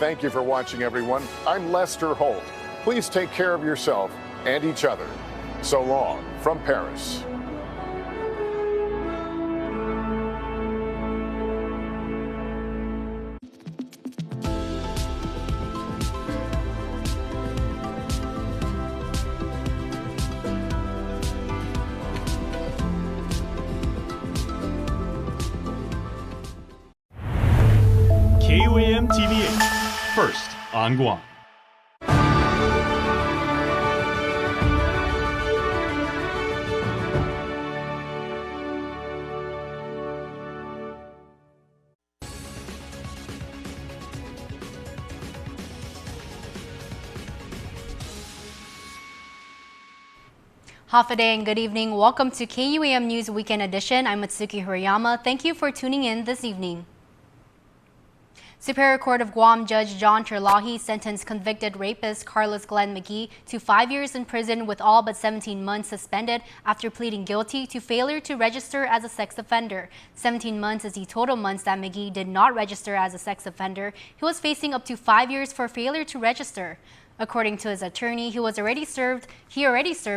Thank you for watching, everyone. I'm Lester Holt. Please take care of yourself and each other. So long from Paris. KUAM TV8, first on Guam. Half a day and good evening. Welcome to KUAM News Weekend Edition. I'm Matsuki Horiyama. Thank you for tuning in this evening. Superior Court of Guam Judge John Terlahi sentenced convicted rapist Carlos Glenn McGee to 5 years in prison with all but 17 months suspended after pleading guilty to failure to register as a sex offender. 17 months is the total months that McGee did not register as a sex offender. He was facing up to 5 years for failure to register. According to his attorney, he already served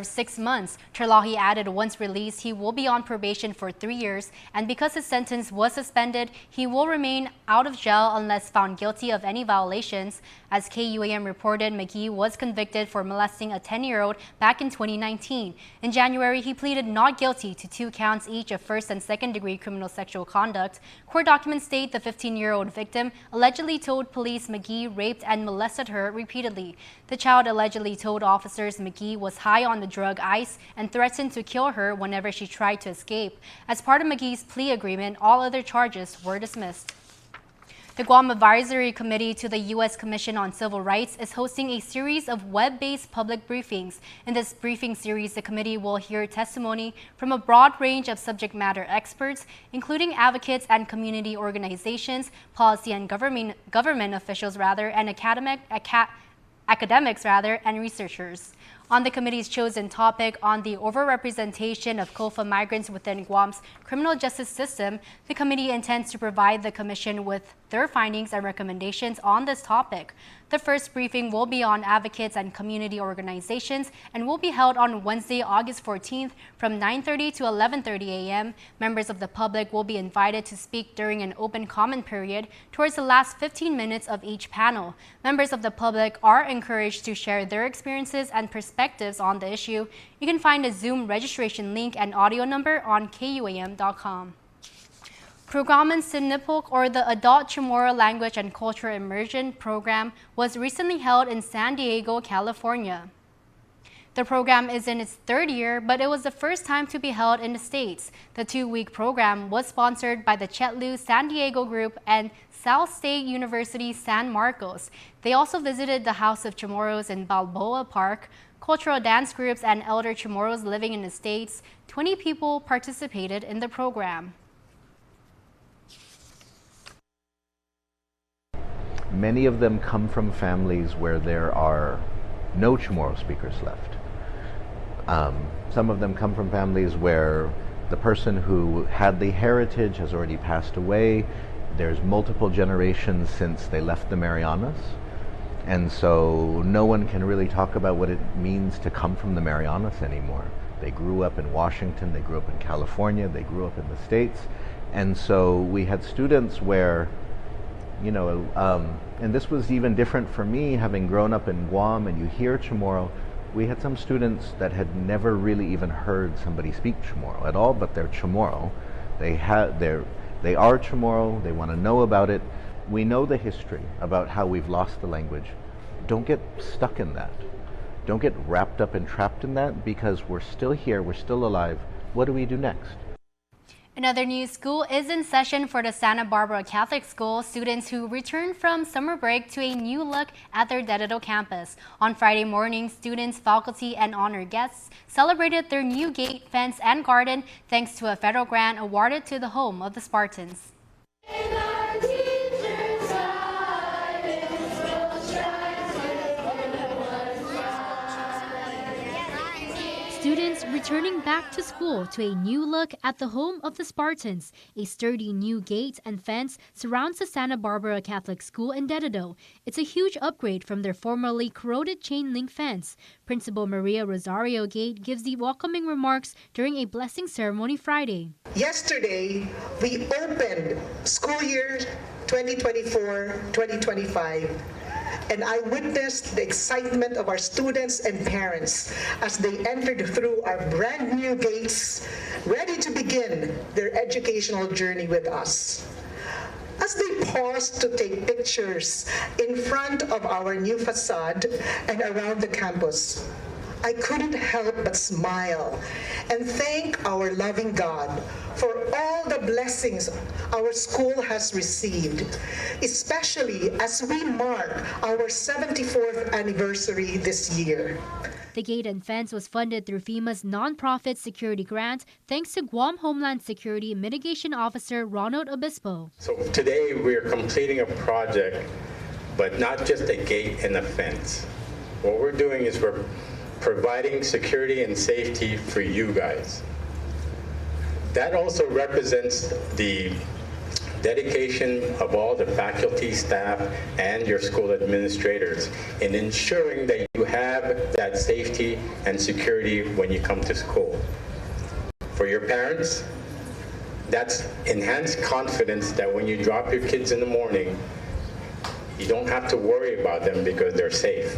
6 months. Terlahi added once released, he will be on probation for 3 years, and because his sentence was suspended, he will remain out of jail unless found guilty of any violations. As KUAM reported, McGee was convicted for molesting a 10-year-old back in 2019. In January, he pleaded not guilty to 2 counts each of first and second-degree criminal sexual conduct. Court documents state the 15-year-old victim allegedly told police McGee raped and molested her repeatedly. The child allegedly told officers McGee was high on the drug ice and threatened to kill her whenever she tried to escape. As part of McGee's plea agreement, all other charges were dismissed. The Guam Advisory Committee to the U.S. Commission on Civil Rights is hosting a series of web-based public briefings. In this briefing series, the committee will hear testimony from a broad range of subject matter experts, including advocates and community organizations, policy and government officials, and academics, and researchers. On the committee's chosen topic on the overrepresentation of COFA migrants within Guam's criminal justice system, the committee intends to provide the Commission with their findings and recommendations on this topic. The first briefing will be on advocates and community organizations and will be held on Wednesday, August 14th from 9:30 to 11:30 a.m. Members of the public will be invited to speak during an open comment period towards the last 15 minutes of each panel. Members of the public are encouraged to share their experiences and perspectives on the issue. You can find a Zoom registration link and audio number on KUAM.com. Programan Sinipuk, or the Adult Chamorro Language and Culture Immersion Program, was recently held in San Diego, California. The program is in its 3rd year, but it was the first time to be held in the States. The 2-week program was sponsored by the Chetlu San Diego Group and South State University San Marcos. They also visited the House of Chamorros in Balboa Park, cultural dance groups, and elder Chamorros living in the States. 20 people participated in the program. Many of them come from families where there are no Chamorro speakers left. Some of them come from families where the person who had the heritage has already passed away. There's multiple generations since they left the Marianas. And so no one can really talk about what it means to come from the Marianas anymore. They grew up in Washington, they grew up in California, they grew up in the States. And so we had students where, and this was even different for me, having grown up in Guam, and you hear Chamorro. We had some students that had never really even heard somebody speak Chamorro at all, but they're Chamorro. They are Chamorro, they want to know about it. We know the history about how we've lost the language. Don't get stuck in that. Don't get wrapped up and trapped in that, because we're still here, we're still alive. What do we do next? In other news, school is in session for the Santa Barbara Catholic School students who returned from summer break to a new look at their Dededo campus. On Friday morning, students, faculty, and honored guests celebrated their new gate, fence, and garden thanks to a federal grant awarded to the home of the Spartans. students returning back to school to a new look at the home of the Spartans. A sturdy new gate and fence surrounds the Santa Barbara Catholic School in Dededo. It's a huge upgrade from their formerly corroded chain link fence. Principal Maria Rosario Gate gives the welcoming remarks during a blessing ceremony Friday. Yesterday, we opened school year 2024-2025. And I witnessed the excitement of our students and parents as they entered through our brand new gates, ready to begin their educational journey with us. As they paused to take pictures in front of our new facade and around the campus, I couldn't help but smile and thank our loving God for all the blessings our school has received, especially as we mark our 74th anniversary this year. The gate and fence was funded through FEMA's nonprofit security grant thanks to Guam Homeland Security Mitigation Officer Ronald Obispo. So today we're completing a project, but not just a gate and a fence. What we're doing is we're providing security and safety for you guys. That also represents the dedication of all the faculty, staff, and your school administrators in ensuring that you have that safety and security when you come to school. For your parents, that's enhanced confidence that when you drop your kids in the morning, you don't have to worry about them because they're safe.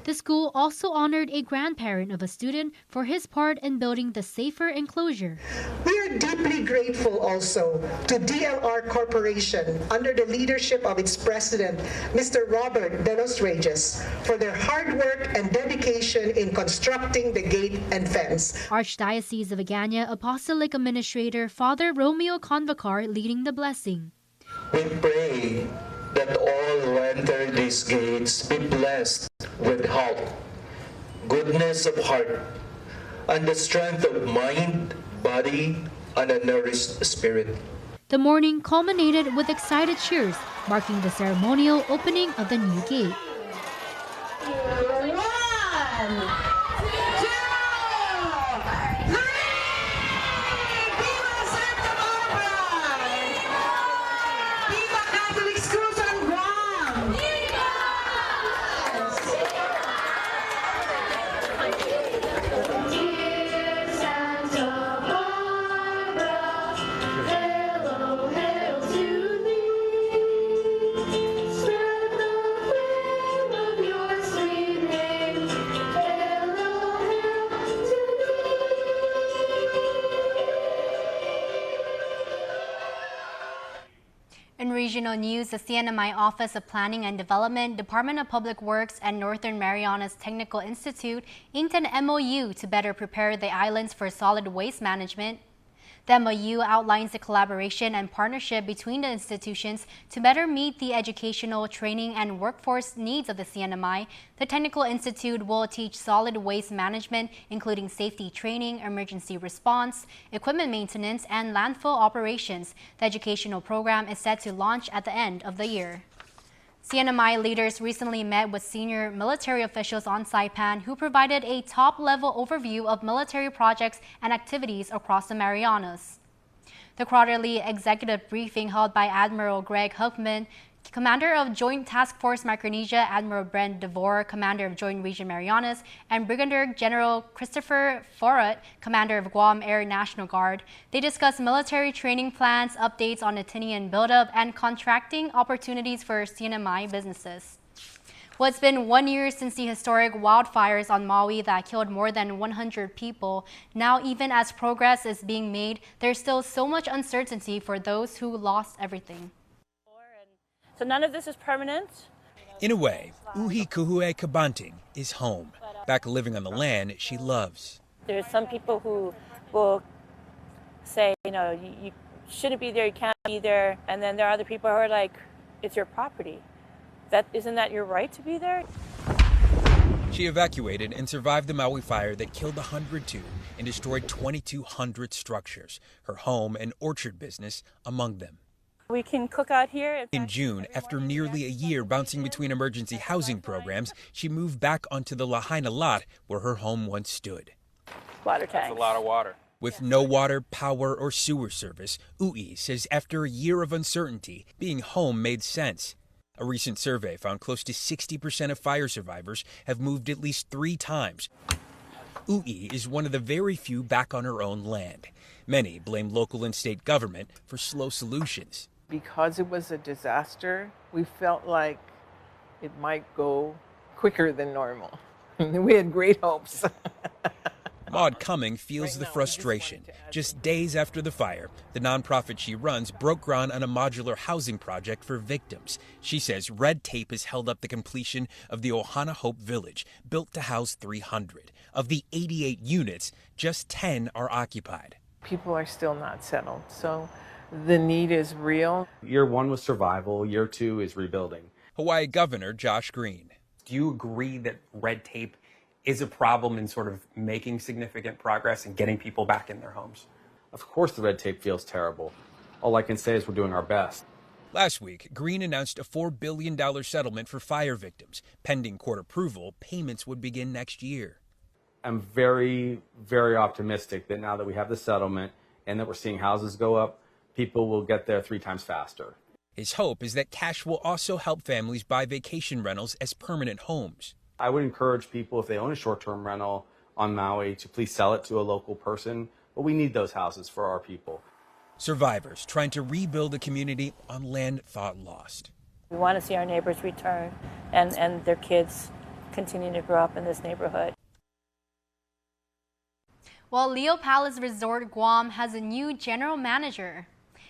The school also honored a grandparent of a student for his part in building the safer enclosure. We are deeply grateful also to DLR Corporation under the leadership of its president, Mr. Robert De Los Reyes, for their hard work and dedication in constructing the gate and fence. Archdiocese of Agana Apostolic Administrator Father Romeo Convacar leading the blessing. We pray that all who enter these gates be blessed with health, goodness of heart, and the strength of mind, body, and a nourished spirit. The morning culminated with excited cheers, marking the ceremonial opening of the new gate. 1, 2, 3! Viva Santa Barbara! Viva Catholic Schools on Guam! Dear Santa Barbara, hello, hail to thee. Spread the fame of your sweet name. Hello, hail to thee. In regional news, the CNMI Office of Planning and Development, Department of Public Works, and Northern Marianas Technical Institute inked an MOU to better prepare the islands for solid waste management. The MOU outlines the collaboration and partnership between the institutions to better meet the educational, training, and workforce needs of the CNMI. The Technical Institute will teach solid waste management, including safety training, emergency response, equipment maintenance, and landfill operations. The educational program is set to launch at the end of the year. CNMI leaders recently met with senior military officials on Saipan who provided a top-level overview of military projects and activities across the Marianas. The quarterly executive briefing held by Admiral Greg Huffman, Commander of Joint Task Force Micronesia, Admiral Brent DeVore, Commander of Joint Region Marianas, and Brigadier General Christopher Forrett, Commander of Guam Air National Guard. They discussed military training plans, updates on Atinian buildup, and contracting opportunities for CNMI businesses. Well, it's been 1 year since the historic wildfires on Maui that killed more than 100 people. Now, even as progress is being made, there's still so much uncertainty for those who lost everything. So none of this is permanent? In a way, Uhi Kuhue Kabanting is home, back living on the land she loves. There's some people who will say, you shouldn't be there, you can't be there. And then there are other people who are like, it's your property. Isn't that your right to be there? She evacuated and survived the Maui fire that killed 102 and destroyed 2,200 structures, her home and orchard business among them. We can cook out here. In June, after nearly a year bouncing between emergency housing programs, she moved back onto the Lahaina lot where her home once stood. water tanks. That's a lot of water. With no water, power, or sewer service, Ui says after a year of uncertainty, being home made sense. A recent survey found close to 60% of fire survivors have moved at least 3 times. Ui is one of the very few back on her own land. Many blame local and state government for slow solutions. Because it was a disaster, we felt like it might go quicker than normal. We had great hopes. Maud Cumming feels the frustration. Just days after the fire, the nonprofit she runs broke ground on a modular housing project for victims. She says red tape has held up the completion of the Ohana Hope Village, built to house 300. Of the 88 units, just 10 are occupied. People are still not settled, so the need is real. Year 1 was survival, year 2 is rebuilding. Hawaii Governor Josh Green. Do you agree that red tape is a problem in sort of making significant progress and getting people back in their homes? Of course the red tape feels terrible. All I can say is we're doing our best. Last week, Green announced a $4 billion settlement for fire victims. Pending court approval, payments would begin next year. I'm very, very optimistic that now that we have the settlement and that we're seeing houses go up, people will get there 3 times faster. His hope is that cash will also help families buy vacation rentals as permanent homes. I would encourage people, if they own a short-term rental on Maui, to please sell it to a local person. But we need those houses for our people. Survivors trying to rebuild a community on land thought lost. We want to see our neighbors return and their kids continue to grow up in this neighborhood. Well, Leo Palace Resort Guam has a new general manager.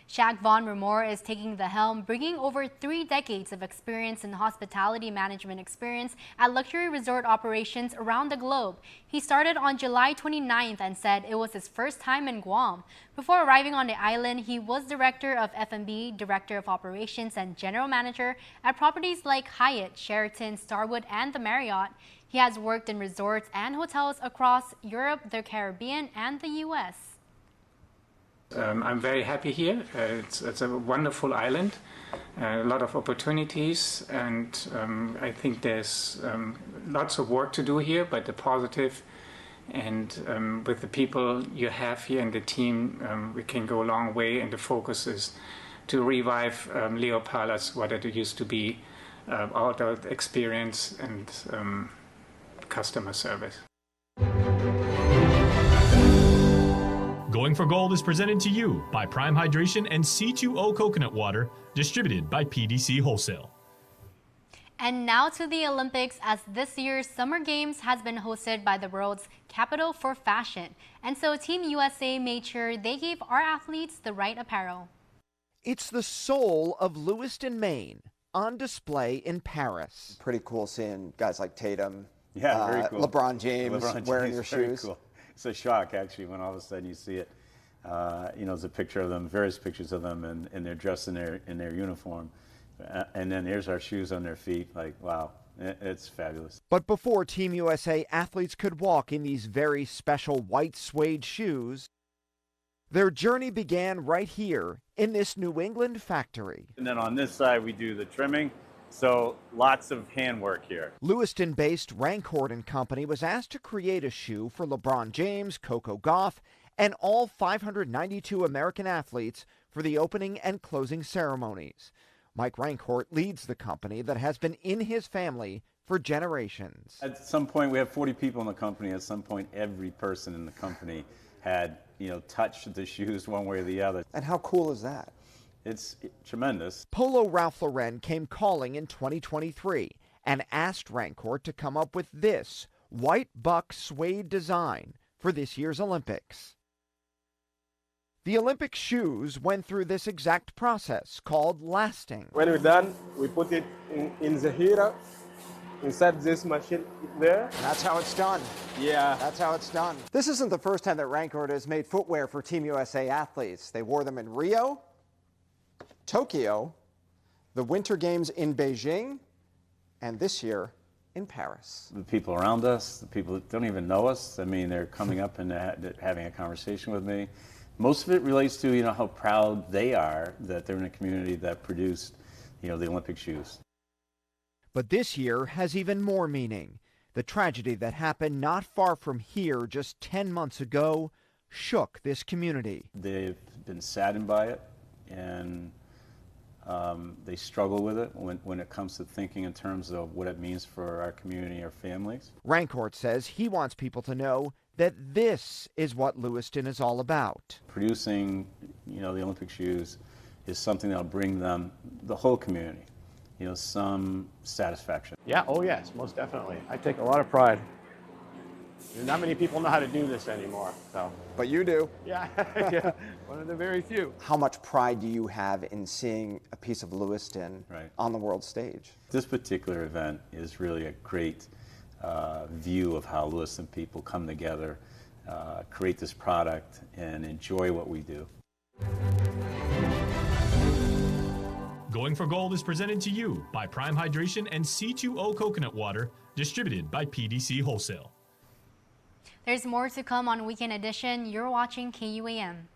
Shaq Von Remore is taking the helm, bringing over 3 decades of experience in hospitality management experience at luxury resort operations around the globe. He started on July 29th and said it was his first time in Guam. Before arriving on the island, he was director of F&B, director of operations, and general manager at properties like Hyatt, Sheraton, Starwood, and the Marriott. He has worked in resorts and hotels across Europe, the Caribbean, and the U.S. I'm very happy here. It's a wonderful island, a lot of opportunities, and I think there's lots of work to do here, but the positive and with the people you have here and the team, we can go a long way, and the focus is to revive Leo Palace, what it used to be, outdoor experience and customer service. Going for Gold is presented to you by Prime Hydration and C2O Coconut Water, distributed by PDC Wholesale. And now to the Olympics, as this year's Summer Games has been hosted by the world's capital for fashion. And so Team USA made sure they gave our athletes the right apparel. It's the soul of Lewiston, Maine, on display in Paris. Pretty cool seeing guys like Tatum, very cool. LeBron James wearing your shoes. Cool. It's a shock, actually, when all of a sudden you see it. There's a picture of them, various pictures of them, and they're dressed in their uniform. And then here's our shoes on their feet. Like, wow, it's fabulous. But before Team USA athletes could walk in these very special white suede shoes, their journey began right here in this New England factory. And then on this side, we do the trimming. So lots of handwork here. Lewiston-based Rancourt & Company was asked to create a shoe for LeBron James, Coco Gauff, and all 592 American athletes for the opening and closing ceremonies. Mike Rancourt leads the company that has been in his family for generations. At some point, we have 40 people in the company. At some point, every person in the company had, touched the shoes one way or the other. And how cool is that? It's tremendous. Polo Ralph Lauren came calling in 2023 and asked Rancourt to come up with this white buck suede design for this year's Olympics. The Olympic shoes went through this exact process called lasting. When we're done, we put it in the heater inside this machine there. That's how it's done. Yeah. That's how it's done. This isn't the first time that Rancourt has made footwear for Team USA athletes. They wore them in Rio, Tokyo, the Winter Games in Beijing, and this year in Paris. The people around us, the people that don't even know us, they're coming up and having a conversation with me. Most of it relates to, how proud they are that they're in a community that produced, the Olympic shoes. But this year has even more meaning. The tragedy that happened not far from here just 10 months ago shook this community. They've been saddened by it, and they struggle with it when it comes to thinking in terms of what it means for our community, our families. Rancourt says he wants people to know that this is what Lewiston is all about. Producing, the Olympic shoes is something that'll bring them, the whole community, some satisfaction. Yeah, oh yes, most definitely. I take a lot of pride. Not many people know how to do this anymore. So. But you do. Yeah, yeah, one of the very few. How much pride do you have in seeing a piece of Lewiston on the world stage? This particular event is really a great view of how Lewiston people come together, create this product, and enjoy what we do. Going for Gold is presented to you by Prime Hydration and C2O Coconut Water, distributed by PDC Wholesale. There's more to come on Weekend Edition. You're watching KUAM.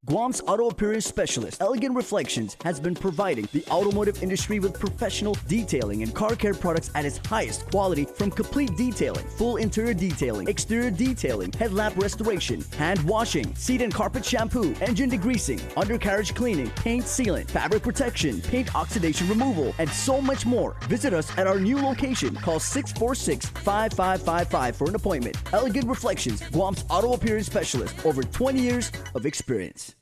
Guam's auto appearance specialist, Elegant Reflections, has been providing the automotive industry with professional detailing and car care products at its highest quality, from complete detailing, full interior detailing, exterior detailing, headlamp restoration, hand washing, seat and carpet shampoo, engine degreasing, undercarriage cleaning, paint sealant, fabric protection, paint oxidation removal, and so much more. Visit us at our new location. Call 646-5555 for an appointment. Elegant Reflections, Guam's auto appearance specialist, over 20 years of experience.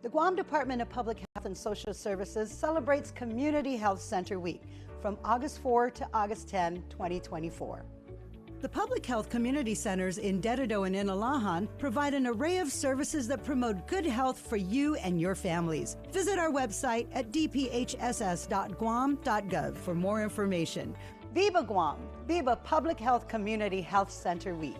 The Guam Department of Public Health and Social Services celebrates Community Health Center Week from August 4 to August 10, 2024. The public health community centers in Dededo and Inalahan provide an array of services that promote good health for you and your families. Visit our website at dphss.guam.gov for more information. Viva Guam! Viva Public Health Community Health Center Week.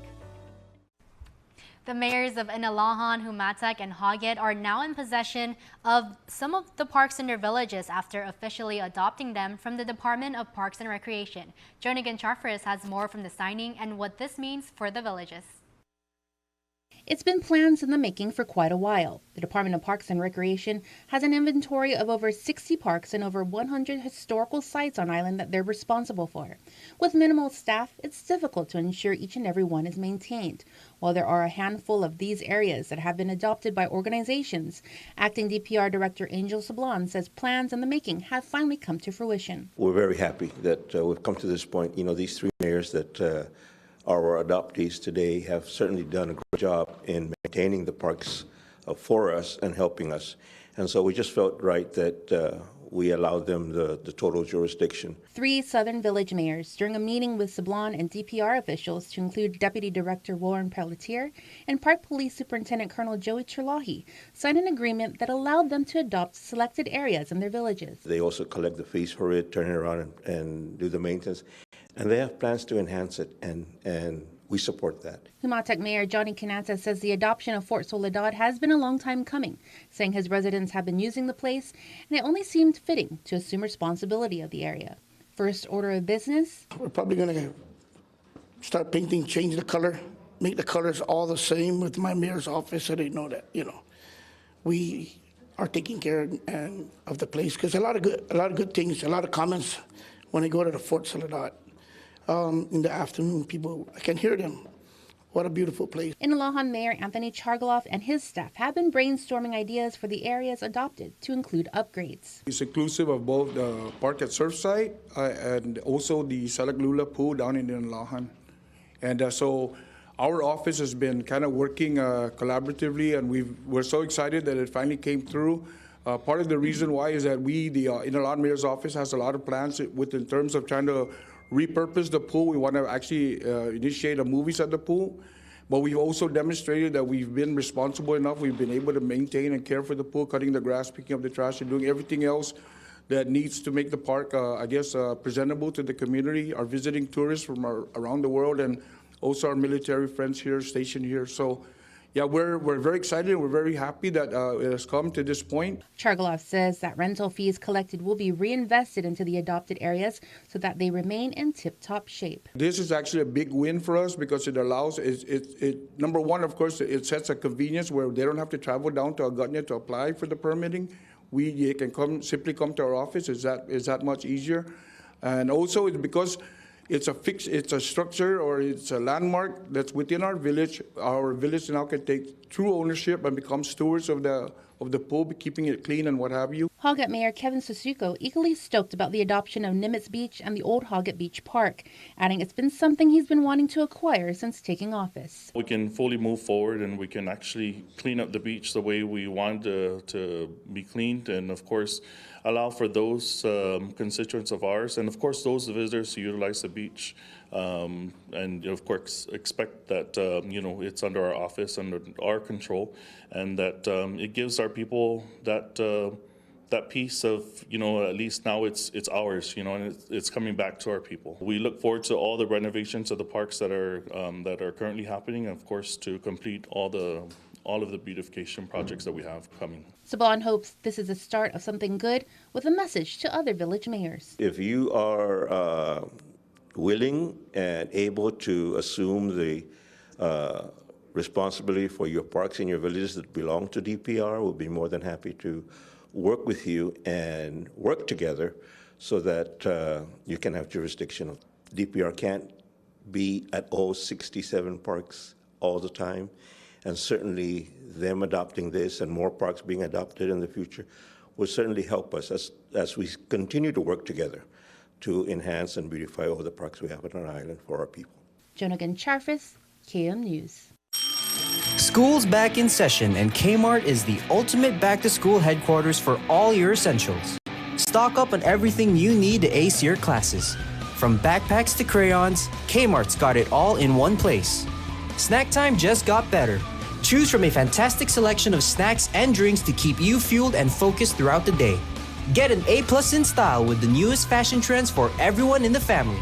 The mayors of Inalahan, Humatec, and Haget are now in possession of some of the parks in their villages after officially adopting them from the Department of Parks and Recreation. Jonigan Charfris has more from the signing and what this means for the villages. It's been plans in the making for quite a while. The Department of Parks and Recreation has an inventory of over 60 parks and over 100 historical sites on island that they're responsible for. With minimal staff, it's difficult to ensure each and every one is maintained. While there are a handful of these areas that have been adopted by organizations, Acting DPR Director Angel Sablon says plans in the making have finally come to fruition. We're very happy that we've come to this point. These three mayors that our adoptees today have certainly done a great job in maintaining the parks for us and helping us. And so we just felt right that we allowed them the total jurisdiction. 3 Southern Village mayors, during a meeting with Sablon and DPR officials to include Deputy Director Warren Pelletier and Park Police Superintendent Colonel Joey Cherlahi, signed an agreement that allowed them to adopt selected areas in their villages. They also collect the fees for it, turn it around and do the maintenance. And they have plans to enhance it, and we support that. Humatec Mayor Johnny Canata says the adoption of Fort Soledad has been a long time coming, saying his residents have been using the place, and it only seemed fitting to assume responsibility of the area. First order of business? We're probably going to start painting, change the color, make the colors all the same with my mayor's office so they know that, we are taking care of the place. Because a lot of good things, a lot of comments when I go to the Fort Soledad. In the afternoon, people, I can hear them. What a beautiful place. Inalahan Mayor Anthony Chargaloff and his staff have been brainstorming ideas for the areas adopted to include upgrades. It's inclusive of both the park at Surfside and also the Salaglula pool down in Inalahan. And so our office has been kind of working collaboratively, and we're so excited that it finally came through. Part of the reason why is that the Inalahan Mayor's office has a lot of plans in terms of trying to repurpose the pool. We want to actually initiate a movies at the pool, but we've also demonstrated that we've been responsible enough. We've been able to maintain and care for the pool, cutting the grass, picking up the trash, and doing everything else that needs to make the park, presentable to the community, our visiting tourists from around the world, and also our military friends here stationed here. So, yeah, we're very excited. We're very happy that it has come to this point. Chargaloff says that rental fees collected will be reinvested into the adopted areas so that they remain in tip-top shape. This is actually a big win for us because it allows, number one, of course, it sets a convenience where they don't have to travel down to Agutnia to apply for the permitting. They can simply come to our office. Is that much easier? And also it's because it's a structure or it's a landmark that's within our village. Our village now can take true ownership and become stewards of the pool, keeping it clean and what have you. Hogget Mayor Kevin Susuko equally stoked about the adoption of Nimitz Beach and the Old Hogget Beach Park, adding it's been something he's been wanting to acquire since taking office. We can fully move forward and we can actually clean up the beach the way we want to be cleaned, and of course allow for those constituents of ours and of course those visitors to utilize the beach, and of course expect that it's under our office, under our control, and that it gives our people that piece of, at least now it's ours, and it's coming back to our people. We look forward to all the renovations of the parks that are currently happening, and of course to complete all of the beautification projects that we have coming. Saban hopes this is the start of something good with a message to other village mayors. If you are willing and able to assume the responsibility for your parks in your villages that belong to DPR, we'll be more than happy to work with you and work together so that you can have jurisdiction. DPR can't be at all 67 parks all the time, and certainly them adopting this and more parks being adopted in the future will certainly help us as we continue to work together to enhance and beautify all the parks we have on our island for our people. Jonagan Charfis, KUAM News. School's back in session, and Kmart is the ultimate back-to-school headquarters for all your essentials. Stock up on everything you need to ace your classes. From backpacks to crayons, Kmart's got it all in one place. Snack time just got better. Choose from a fantastic selection of snacks and drinks to keep you fueled and focused throughout the day. Get an A+ in style with the newest fashion trends for everyone in the family.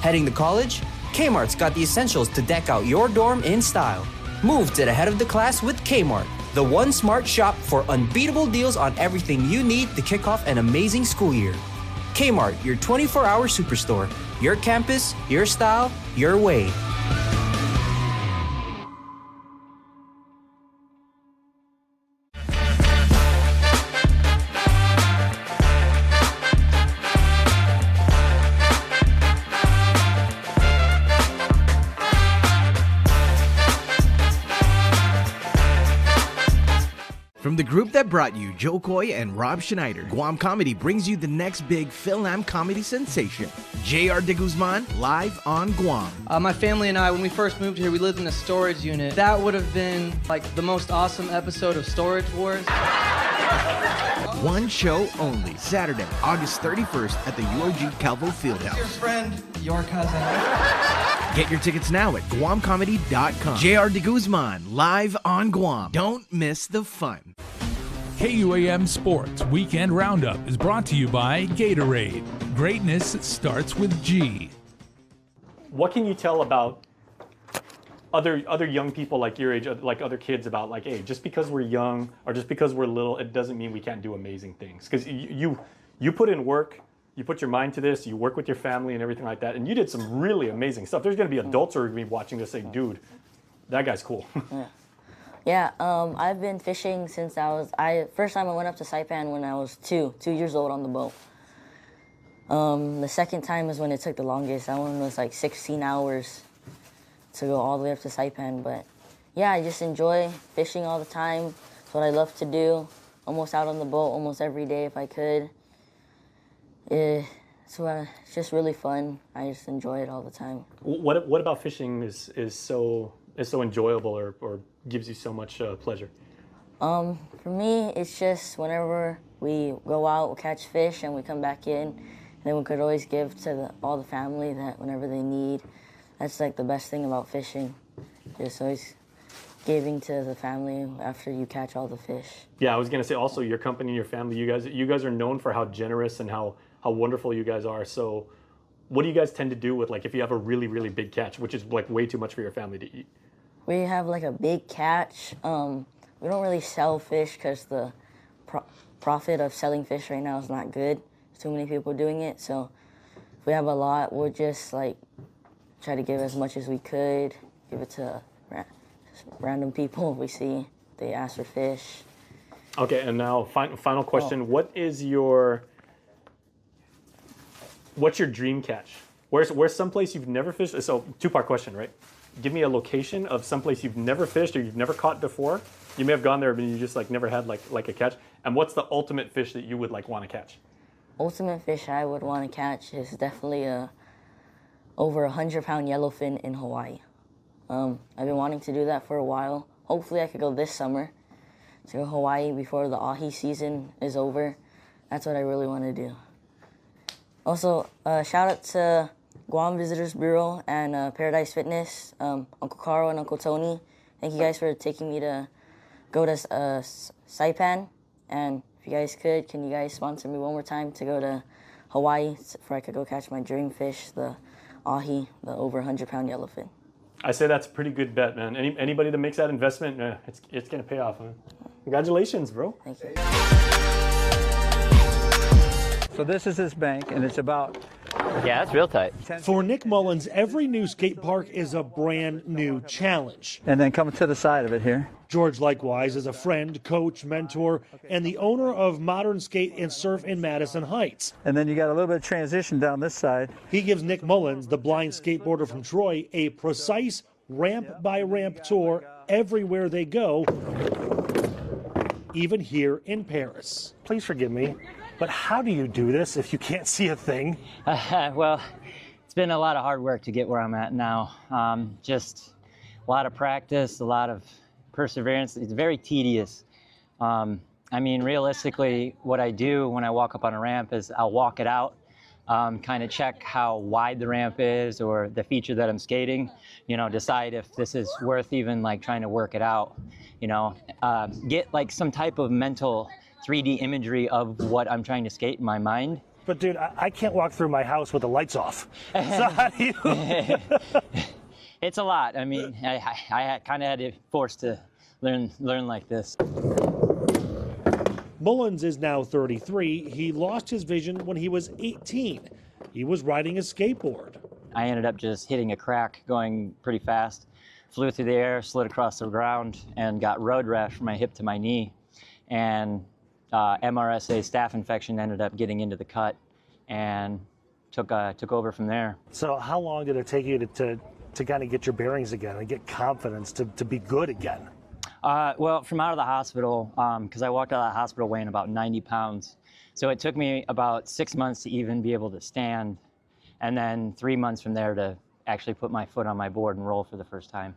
Heading to college? Kmart's got the essentials to deck out your dorm in style. Move to the head of the class with Kmart, the one smart shop for unbeatable deals on everything you need to kick off an amazing school year. Kmart, your 24-hour superstore. Your campus, your style, your way. From the group that brought you Joe Coy and Rob Schneider, Guam Comedy brings you the next big Phil-Am comedy sensation, J.R. De Guzman, live on Guam. My family and I, when we first moved here, we lived in a storage unit. That would have been like the most awesome episode of Storage Wars. One show only, Saturday, August 31st at the UOG Calvo Fieldhouse. Your friend, your cousin. Get your tickets now at GuamComedy.com. J.R. De Guzman, live on Guam. Don't miss the fun. KUAM Sports Weekend Roundup is brought to you by Gatorade. Greatness starts with G. What can you tell about other young people like your age, like other kids, about like, hey, just because we're young or just because we're little, it doesn't mean we can't do amazing things? Because you put in work, you put your mind to this, you work with your family and everything like that, and you did some really amazing stuff. There's going to be adults who are going to be watching this saying, dude, that guy's cool. Yeah, I've been fishing since first time I went up to Saipan when I was 2 years old on the boat. The second time is when it took the longest. That one was like 16 hours to go all the way up to Saipan. But yeah, I just enjoy fishing all the time. It's what I love to do. Almost out on the boat almost every day if I could. It's just really fun. I just enjoy it all the time. What about fishing is so enjoyable or gives you so much pleasure? For me, it's just whenever we go out, we'll catch fish, and we come back in, and then we could always give to all the family that whenever they need. That's like the best thing about fishing. Just always giving to the family after you catch all the fish. Yeah, I was gonna say also your company and your family, you guys are known for how generous and how wonderful you guys are. So what do you guys tend to do with, like, if you have a really, really big catch, which is like way too much for your family to eat? We have like a big catch. We don't really sell fish because the profit of selling fish right now is not good. There's too many people doing it. So if we have a lot, we'll just like try to give as much as we could, give it to random people we see. They ask for fish. Okay, and now final question. What's your dream catch? Where's someplace you've never fished? So two-part question, right? Give me a location of someplace you've never fished or you've never caught before. You may have gone there, but you just like never had like a catch. And what's the ultimate fish that you would like want to catch? Ultimate fish I would want to catch is definitely a over 100-pound yellowfin in Hawaii. I've been wanting to do that for a while. Hopefully I could go this summer to Hawaii before the ahi season is over. That's what I really want to do. Also, shout out to Guam Visitors Bureau and Paradise Fitness, Uncle Carl and Uncle Tony. Thank you guys for taking me to go to Saipan. And if you guys could, can you guys sponsor me one more time to go to Hawaii so I could go catch my dream fish, the ahi, the over 100-pound yellowfin. I say that's a pretty good bet, man. Anybody that makes that investment, it's gonna pay off, man. Congratulations, bro. Thank you. So this is his bank, and it's about... Yeah, it's real tight. For Nick Mullins, every new skate park is a brand new challenge. And then come to the side of it here. George, likewise, is a friend, coach, mentor, and the owner of Modern Skate and Surf in Madison Heights. And then you got a little bit of transition down this side. He gives Nick Mullins, the blind skateboarder from Troy, a precise ramp-by-ramp tour everywhere they go, even here in Paris. Please forgive me, but how do you do this if you can't see a thing? Well, it's been a lot of hard work to get where I'm at now. Just a lot of practice, a lot of perseverance. It's very tedious. I mean, realistically, what I do when I walk up on a ramp is I'll walk it out, kind of check how wide the ramp is or the feature that I'm skating, you know, decide if this is worth even like trying to work it out, you know, get like some type of mental 3D imagery of what I'm trying to skate in my mind. But dude, I can't walk through my house with the lights off. So how do you... It's a lot. I mean, I kind of had to force to learn like this. Mullins is now 33. He lost his vision when he was 18. He was riding a skateboard. I ended up just hitting a crack going pretty fast, flew through the air, slid across the ground, and got road rash from my hip to my knee. And MRSA staph infection ended up getting into the cut and took over from there. So how long did it take you to kind of get your bearings again and get confidence to be good again? Well, from out of the hospital, because I walked out of the hospital weighing about 90 pounds. So it took me about 6 months to even be able to stand, and then 3 months from there to actually put my foot on my board and roll for the first time.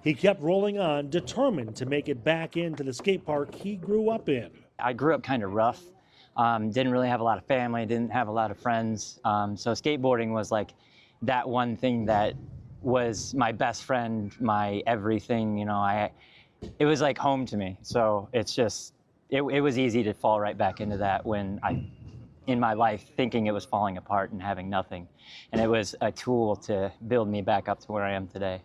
He kept rolling on, determined to make it back into the skate park he grew up in. I grew up kind of rough. Didn't really have a lot of family, didn't have a lot of friends. So skateboarding was like that one thing that was my best friend, my everything, you know. It was like home to me. So it's just, it was easy to fall right back into that when in my life, thinking it was falling apart and having nothing. And it was a tool to build me back up to where I am today.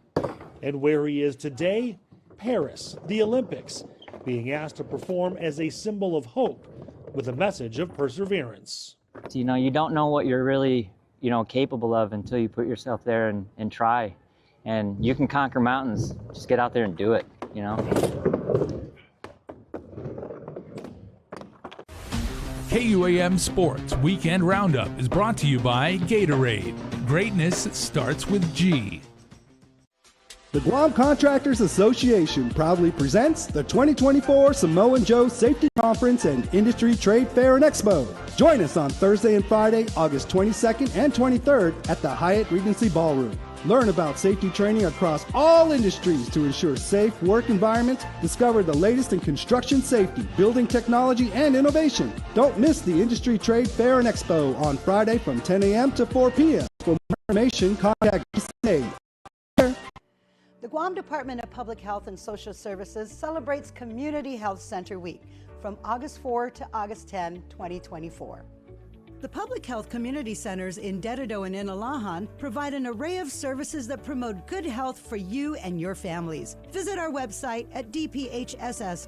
And where he is today, Paris, the Olympics, being asked to perform as a symbol of hope with a message of perseverance. You know, you don't know what you're really, you know, capable of until you put yourself there and try. And you can conquer mountains. Just get out there and do it, you know. KUAM Sports Weekend Roundup is brought to you by Gatorade. Greatness starts with G. The Guam Contractors Association proudly presents the 2024 Samoan Joe Safety Conference and Industry Trade Fair and Expo. Join us on Thursday and Friday, August 22nd and 23rd at the Hyatt Regency Ballroom. Learn about safety training across all industries to ensure safe work environments. Discover the latest in construction safety, building technology, and innovation. Don't miss the Industry Trade Fair and Expo on Friday from 10 a.m. to 4 p.m. For more information, contact DCA. The Guam Department of Public Health and Social Services celebrates Community Health Center Week from August 4 to August 10, 2024. The public health community centers in Dededo and Inalahan provide an array of services that promote good health for you and your families. Visit our website at dphss.guam.gov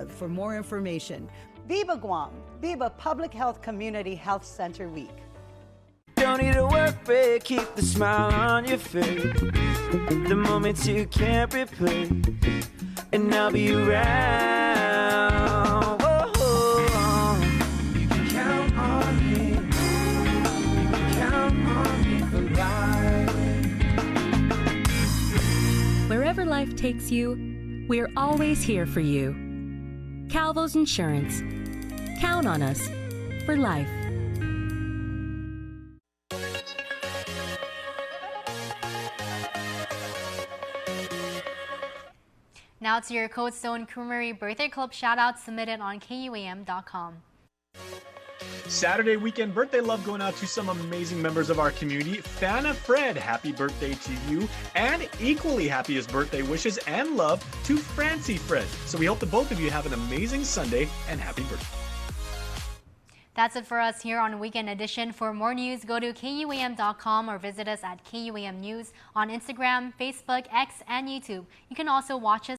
for more information. Viva Guam! Viva Public Health Community Health Center Week. Don't need a work break, keep the smile on your face. The moments you can't replace, and I'll be around. Whoa. You can count on me. You can count on me for life. Wherever life takes you, we're always here for you. Calvo's Insurance. Count on us for life. Now to your Code Stone Creamery Birthday Club shout-out submitted on KUAM.com. Saturday weekend birthday love going out to some amazing members of our community. Fana Fred, happy birthday to you. And equally happiest birthday wishes and love to Francie Fred. So we hope that both of you have an amazing Sunday and happy birthday. That's it for us here on Weekend Edition. For more news, go to KUAM.com or visit us at KUAM News on Instagram, Facebook, X, and YouTube. You can also watch us